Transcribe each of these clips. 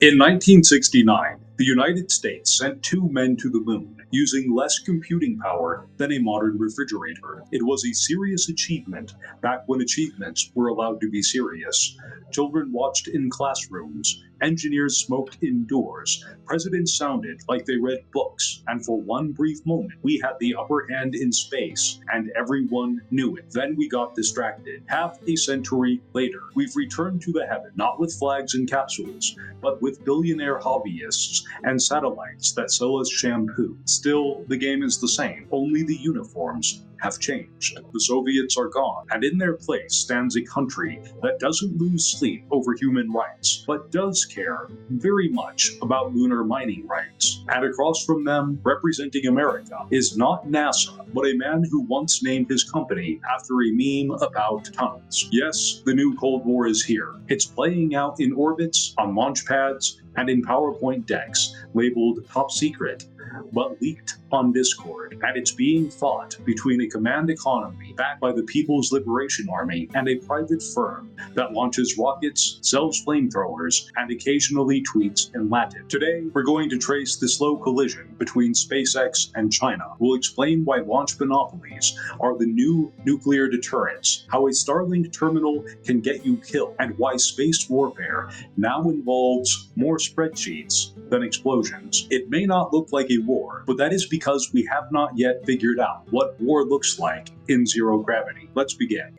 In 1969, the United States sent two men to the moon using less computing power than a modern refrigerator. It was a serious achievement back when achievements were allowed to be serious. Children watched in classrooms, engineers smoked indoors, presidents sounded like they read books, and for one brief moment, we had the upper hand in space, and everyone knew it. Then we got distracted. Half a century later, we've returned to the heaven, not with flags and capsules, but with billionaire hobbyists and satellites that sell us shampoo. Still, the game is the same, only the uniforms have changed. The Soviets are gone, and in their place stands a country that doesn't lose sleep over human rights, but does care very much about lunar mining rights. And across from them, representing America, is not NASA, but a man who once named his company after a meme about tunnels. Yes, the new Cold War is here. It's playing out in orbits, on launch pads, and in PowerPoint decks labeled top secret, but leaked on Discord, and it's being fought between a command economy backed by the People's Liberation Army and a private firm that launches rockets, sells flamethrowers, and occasionally tweets in Latin. Today, we're going to trace the slow collision between SpaceX and China. We'll explain why launch monopolies are the new nuclear deterrents, how a Starlink terminal can get you killed, and why space warfare now involves more spreadsheets than explosions. It may not look like a war, but that is because we have not yet figured out what war looks like in zero gravity. Let's begin.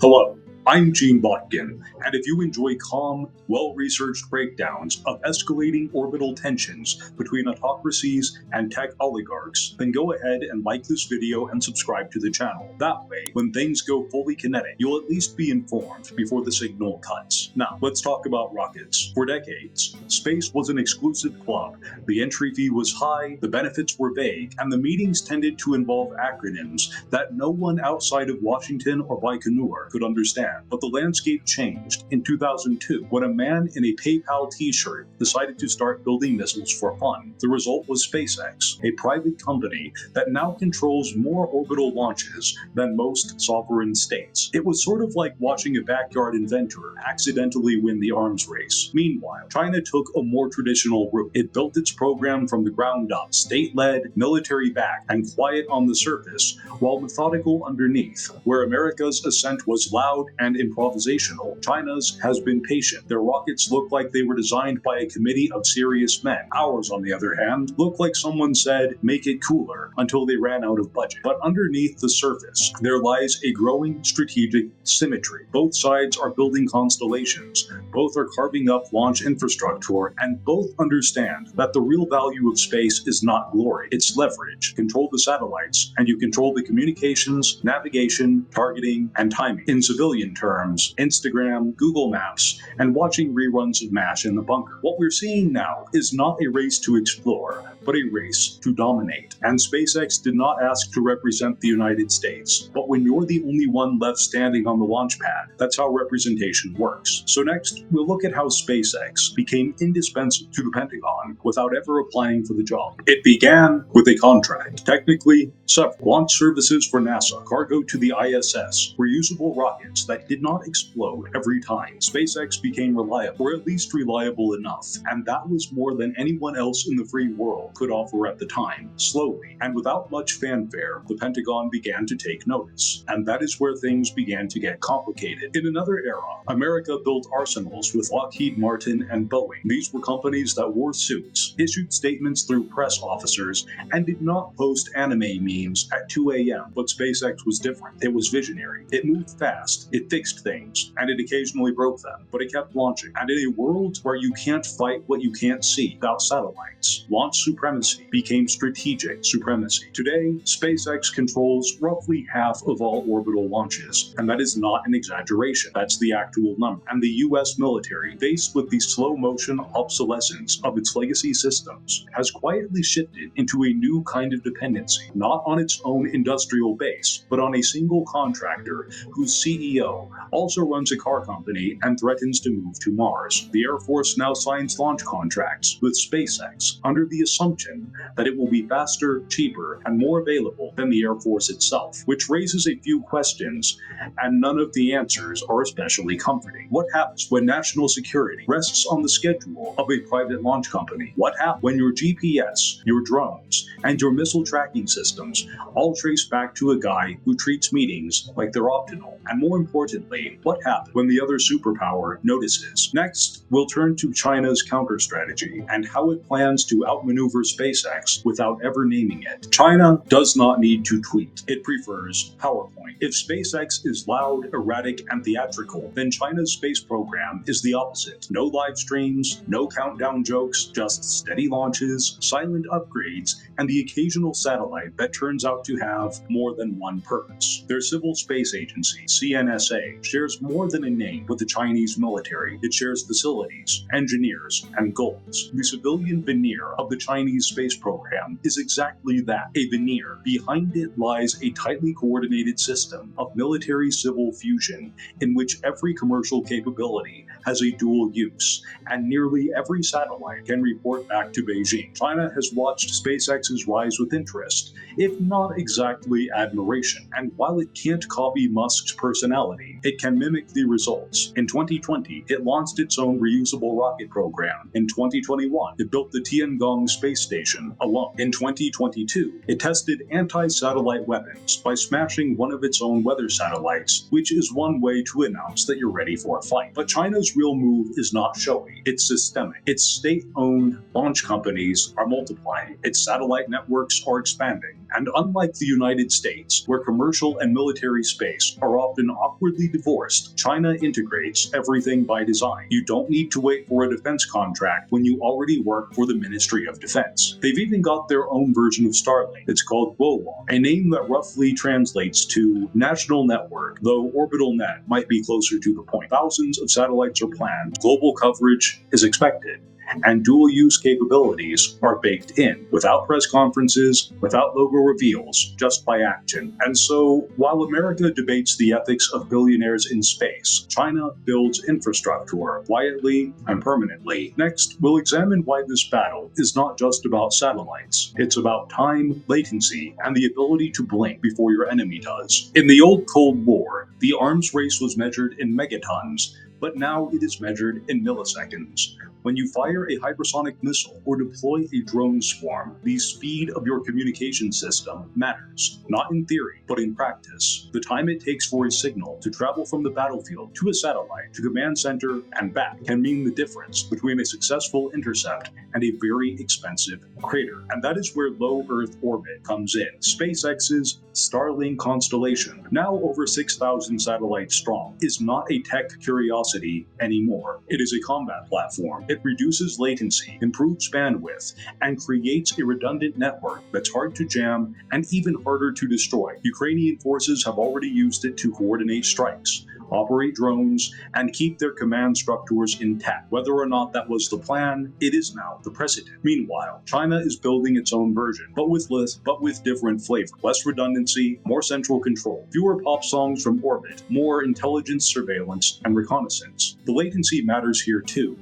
Hello, I'm Gene Botkin, and if you enjoy calm, well-researched breakdowns of escalating orbital tensions between autocracies and tech oligarchs, then go ahead and like this video and subscribe to the channel. That way, when things go fully kinetic, you'll at least be informed before the signal cuts. Now, let's talk about rockets. For decades, space was an exclusive club. The entry fee was high, the benefits were vague, and the meetings tended to involve acronyms that no one outside of Washington or Baikonur could understand. But the landscape changed in 2002 when a man in a PayPal t-shirt decided to start building missiles for fun. The result was SpaceX, a private company that now controls more orbital launches than most sovereign states. It was sort of like watching a backyard inventor accidentally win the arms race. Meanwhile, China took a more traditional route. It built its program from the ground up, state-led, military-backed, and quiet on the surface, while methodical underneath. Where America's ascent was loud and improvisational, China's has been patient. Their rockets look like they were designed by a committee of serious men. Ours, on the other hand, look like someone said, make it cooler, until they ran out of budget. But underneath the surface, there lies a growing strategic symmetry. Both sides are building constellations, both are carving up launch infrastructure, and both understand that the real value of space is not glory, it's leverage. Control the satellites, and you control the communications, navigation, targeting, and timing. In civilian terms, Instagram, Google Maps, and watching reruns of MASH in the bunker. What we're seeing now is not a race to explore, but a race to dominate. And SpaceX did not ask to represent the United States. But when you're the only one left standing on the launch pad, that's how representation works. So next, we'll look at how SpaceX became indispensable to the Pentagon without ever applying for the job. It began with a contract. Technically, several launch services for NASA, cargo to the ISS, reusable rockets that did not explode every time. SpaceX became reliable, or at least reliable enough, and that was more than anyone else in the free world could offer at the time. Slowly, and without much fanfare, the Pentagon began to take notice, and that is where things began to get complicated. In another era, America built arsenals with Lockheed Martin and Boeing. These were companies that wore suits, issued statements through press officers, and did not post anime memes at 2 a.m. But SpaceX was different. It was visionary. It moved fast, it fixed things, and it occasionally broke them, but it kept launching. And in a world where you can't fight what you can't see without satellites, launch supremacy became strategic supremacy. Today, SpaceX controls roughly half of all orbital launches, and that is not an exaggeration. That's the actual number. And the US military, faced with the slow motion obsolescence of its legacy systems, has quietly shifted into a new kind of dependency, not on its own industrial base, but on a single contractor whose CEO CEO, also runs a car company and threatens to move to Mars. The Air Force now signs launch contracts with SpaceX under the assumption that it will be faster, cheaper, and more available than the Air Force itself, which raises a few questions, and none of the answers are especially comforting. What happens when national security rests on the schedule of a private launch company? What happens when your GPS, your drones, and your missile tracking systems all trace back to a guy who treats meetings like they're optional? And more importantly, what happens when the other superpower notices? Next, we'll turn to China's counter strategy and how it plans to outmaneuver SpaceX without ever naming it. China does not need to tweet. It prefers PowerPoint. If SpaceX is loud, erratic, and theatrical, then China's space program is the opposite. No live streams, no countdown jokes, just steady launches, silent upgrades, and the occasional satellite that turns out to have more than one purpose. Their civil space agency, CNSA, shares more than a name with the Chinese military. It shares facilities, engineers, and goals. The civilian veneer of the Chinese space program is exactly that, a veneer. Behind it lies a tightly coordinated system of military-civil fusion in which every commercial capability has a dual use, and nearly every satellite can report back to Beijing. China has watched SpaceX's rise with interest, if not exactly admiration, and while it can't copy Musk's personality, it can mimic the results. In 2020, it launched its own reusable rocket program. In 2021, it built the Tiangong space station alone. In 2022, it tested anti-satellite weapons by smashing one of its own weather satellites, which is one way to announce that you're ready for a fight. But China's real move is not showy, it's systemic. Its state-owned launch companies are multiplying, its satellite networks are expanding, and unlike the United States, where commercial and military space are often awkwardly divorced, China integrates everything by design. You don't need to wait for a defense contract when you already work for the Ministry of Defense. They've even got their own version of Starlink. It's called Guowang, a name that roughly translates to National Network, though Orbital Net might be closer to the point. Thousands of satellites are planned, global coverage is expected, and dual-use capabilities are baked in, without press conferences, without logo reveals, just by action. And so, while America debates the ethics of billionaires in space, China builds infrastructure quietly and permanently. Next, we'll examine why this battle is not just about satellites. It's about time, latency, and the ability to blink before your enemy does. In the old Cold War, the arms race was measured in megatons, but now it is measured in milliseconds. When you fire a hypersonic missile or deploy a drone swarm, the speed of your communication system matters, not in theory, but in practice. The time it takes for a signal to travel from the battlefield to a satellite, to command center, and back can mean the difference between a successful intercept and a very expensive crater. And that is where low Earth orbit comes in. SpaceX's Starlink constellation, now over 6,000 satellites strong, is not a tech curiosity anymore. It is a combat platform. It reduces latency, improves bandwidth, and creates a redundant network that's hard to jam and even harder to destroy. Ukrainian forces have already used it to coordinate strikes, operate drones, and keep their command structures intact. Whether or not that was the plan, it is now the precedent. Meanwhile, China is building its own version, but with different flavor. Less redundancy, more central control, fewer pop songs from orbit, more intelligence surveillance and reconnaissance. The latency matters here too,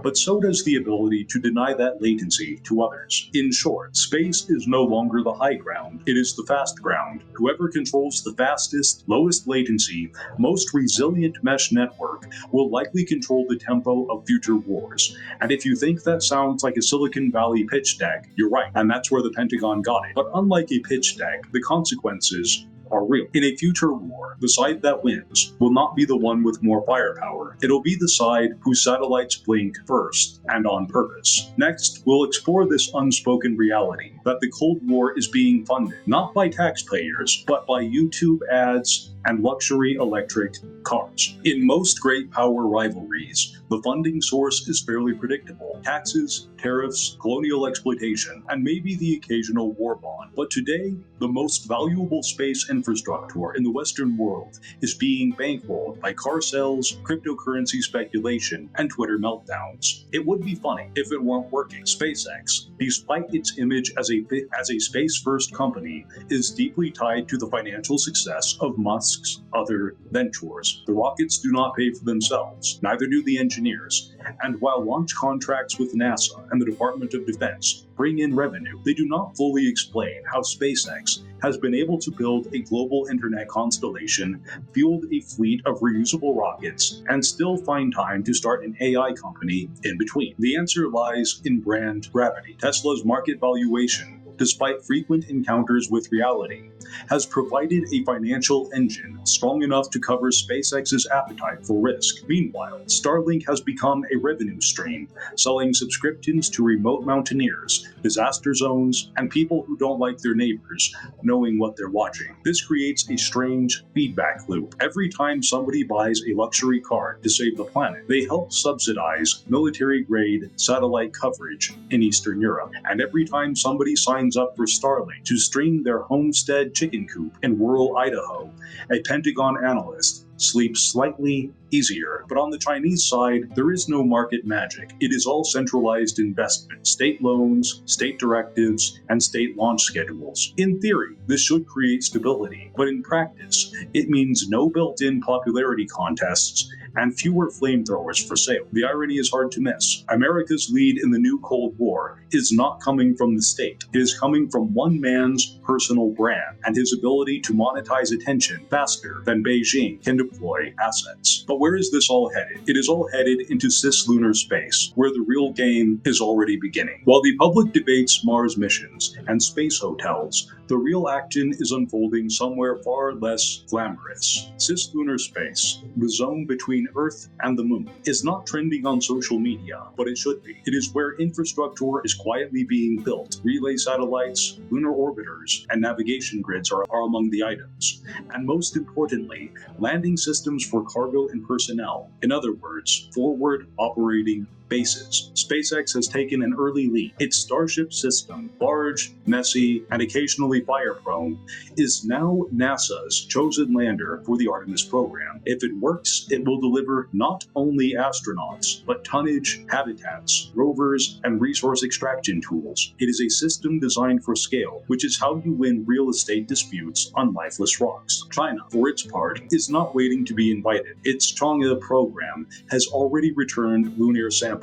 but so does the ability to deny that latency to others. In short, space is no longer the high ground, it is the fast ground. Whoever controls the fastest, lowest latency, most resilient mesh network will likely control the tempo of future wars. And if you think that sounds like a Silicon Valley pitch deck, you're right, and that's where the Pentagon got it. But unlike a pitch deck, the consequences are real. In a future war, the side that wins will not be the one with more firepower. It'll be the side whose satellites blink first and on purpose. Next, we'll explore this unspoken reality that the Cold War is being funded not by taxpayers, but by YouTube ads and luxury electric cars. In most great power rivalries, the funding source is fairly predictable: taxes, tariffs, colonial exploitation, and maybe the occasional war bond. But today, the most valuable space infrastructure in the Western world is being bankrolled by car sales, cryptocurrency speculation, and Twitter meltdowns. It would be funny if it weren't working. SpaceX, despite its image as a space-first company, is deeply tied to the financial success of Musk's risks other ventures. The rockets do not pay for themselves, neither do the engineers. And while launch contracts with NASA and the Department of Defense bring in revenue, they do not fully explain how SpaceX has been able to build a global internet constellation, field a fleet of reusable rockets, and still find time to start an AI company in between. The answer lies in brand gravity. Tesla's market valuation, despite frequent encounters with reality, has provided a financial engine strong enough to cover SpaceX's appetite for risk. Meanwhile, Starlink has become a revenue stream, selling subscriptions to remote mountaineers, disaster zones, and people who don't like their neighbors knowing what they're watching. This creates a strange feedback loop. Every time somebody buys a luxury car to save the planet, they help subsidize military-grade satellite coverage in Eastern Europe. And every time somebody signs up for Starlink to stream their homestead chicken coop in rural Idaho, a Pentagon analyst sleeps slightly easier. But on the Chinese side, there is no market magic. It is all centralized investment, state loans, state directives, and state launch schedules. In theory, this should create stability, but in practice, it means no built-in popularity contests and fewer flamethrowers for sale. The irony is hard to miss. America's lead in the new Cold War is not coming from the state. It is coming from one man's personal brand and his ability to monetize attention faster than Beijing can deploy assets. But where is this all headed? It is all headed into cislunar space, where the real game is already beginning. While the public debates Mars missions and space hotels, the real action is unfolding somewhere far less glamorous. Cislunar space, the zone between Earth and the Moon, is not trending on social media, but it should be. It is where infrastructure is quietly being built. Relay satellites, lunar orbiters, and navigation grids are among the items. And most importantly, landing systems for cargo and personnel. In other words, forward operating bases. SpaceX has taken an early lead. Its Starship system, large, messy, and occasionally fire-prone, is now NASA's chosen lander for the Artemis program. If it works, it will deliver not only astronauts, but tonnage, habitats, rovers, and resource extraction tools. It is a system designed for scale, which is how you win real estate disputes on lifeless rocks. China, for its part, is not waiting to be invited. Its Chang'e program has already returned lunar samples.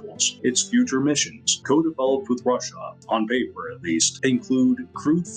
Its future missions, co-developed with Russia, on paper at least, include crewed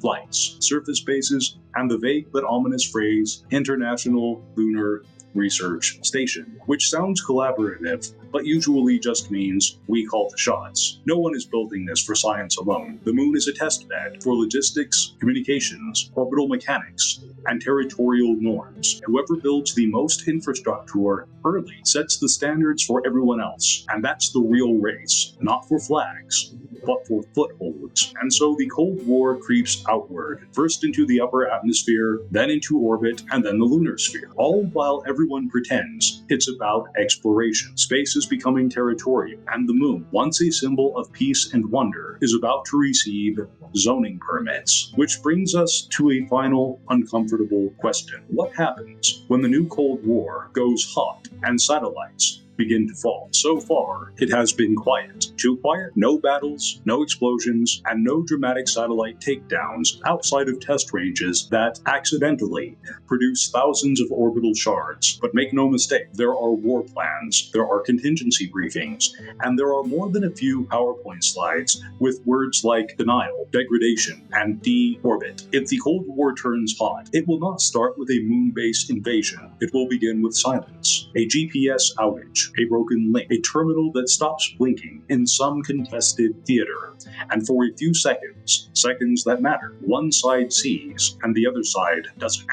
flights, surface bases, and the vague but ominous phrase International Lunar Research Station, which sounds collaborative, but usually just means we call the shots. No one is building this for science alone. The moon is a test bed for logistics, communications, orbital mechanics, and territorial norms. Whoever builds the most infrastructure early sets the standards for everyone else. And that's the real race, not for flags, but for footholds. And so the Cold War creeps outward, first into the upper atmosphere, then into orbit, and then the lunar sphere. All while everyone pretends it's about exploration. Space is becoming territorial, and the moon, once a symbol of peace and wonder, is about to receive zoning permits. Which brings us to a final uncomfortable question. What happens when the new Cold War goes hot and satellites begin to fall? So far, it has been quiet. Too quiet? No battles, no explosions, and no dramatic satellite takedowns outside of test ranges that accidentally produce thousands of orbital shards. But make no mistake, there are war plans, there are contingency briefings, and there are more than a few PowerPoint slides with words like denial, degradation, and de-orbit. If the Cold War turns hot, it will not start with a moon-based invasion. It will begin with silence, a GPS outage, a broken link, a terminal that stops blinking in some contested theater, and for a few seconds that matter, one side sees and the other side doesn't.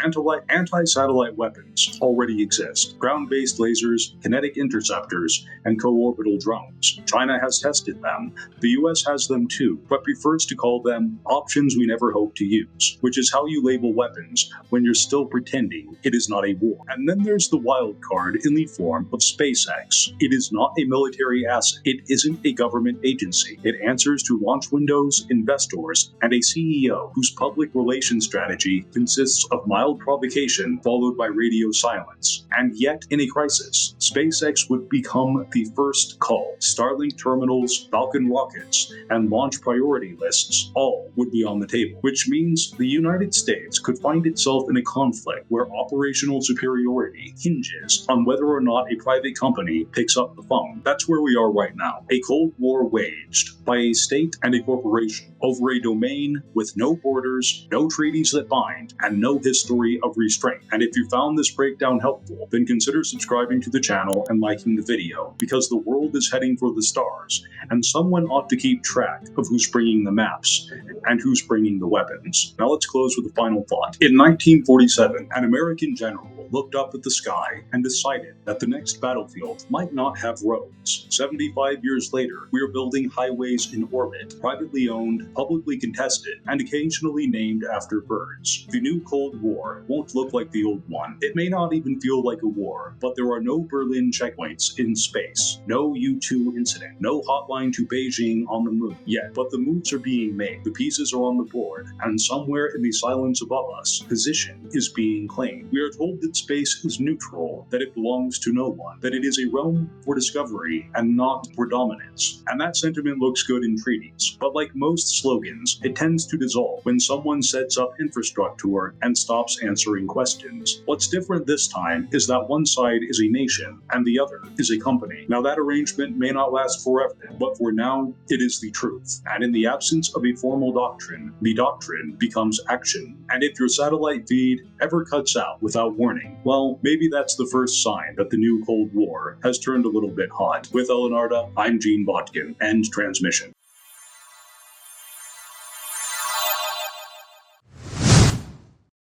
Anti-satellite weapons already exist. Ground-based lasers, kinetic interceptors, and co-orbital drones. China has tested them. The US has them too, but prefers to call them options we never hope to use, which is how you label weapons when you're still pretending it is not a war. And then there's the wild card in the form of SpaceX. SpaceX. It is not a military asset. It isn't a government agency. It answers to launch windows, investors, and a CEO whose public relations strategy consists of mild provocation followed by radio silence. And yet, in a crisis, SpaceX would become the first call. Starlink terminals, Falcon rockets, and launch priority lists all would be on the table, which means the United States could find itself in a conflict where operational superiority hinges on whether or not a private company picks up the phone. That's where we are right now. A Cold War waged by a state and a corporation over a domain with no borders, no treaties that bind, and no history of restraint. And if you found this breakdown helpful, then consider subscribing to the channel and liking the video, because the world is heading for the stars, and someone ought to keep track of who's bringing the maps and who's bringing the weapons. Now let's close with a final thought. In 1947, an American general looked up at the sky and decided that the next battlefield might not have roads. 75 years later, we are building highways in orbit, privately owned, publicly contested, and occasionally named after birds. The new Cold War won't look like the old one. It may not even feel like a war, but there are no Berlin checkpoints in space, no U-2 incident, no hotline to Beijing on the moon yet, but the moves are being made, the pieces are on the board, and somewhere in the silence above us, position is being claimed. We are told that space is neutral, that it belongs to no one, that it is a realm for discovery and not for dominance. And that sentiment looks good in treaties, but like most slogans, it tends to dissolve when someone sets up infrastructure and stops answering questions. What's different this time is that one side is a nation and the other is a company. Now that arrangement may not last forever, but for now, it is the truth. And in the absence of a formal doctrine, the doctrine becomes action. And if your satellite feed ever cuts out without warning, well, maybe that's the first sign that the new Cold War has turned a little bit hot. With Elenarda, I'm Gene Botkin. End transmission.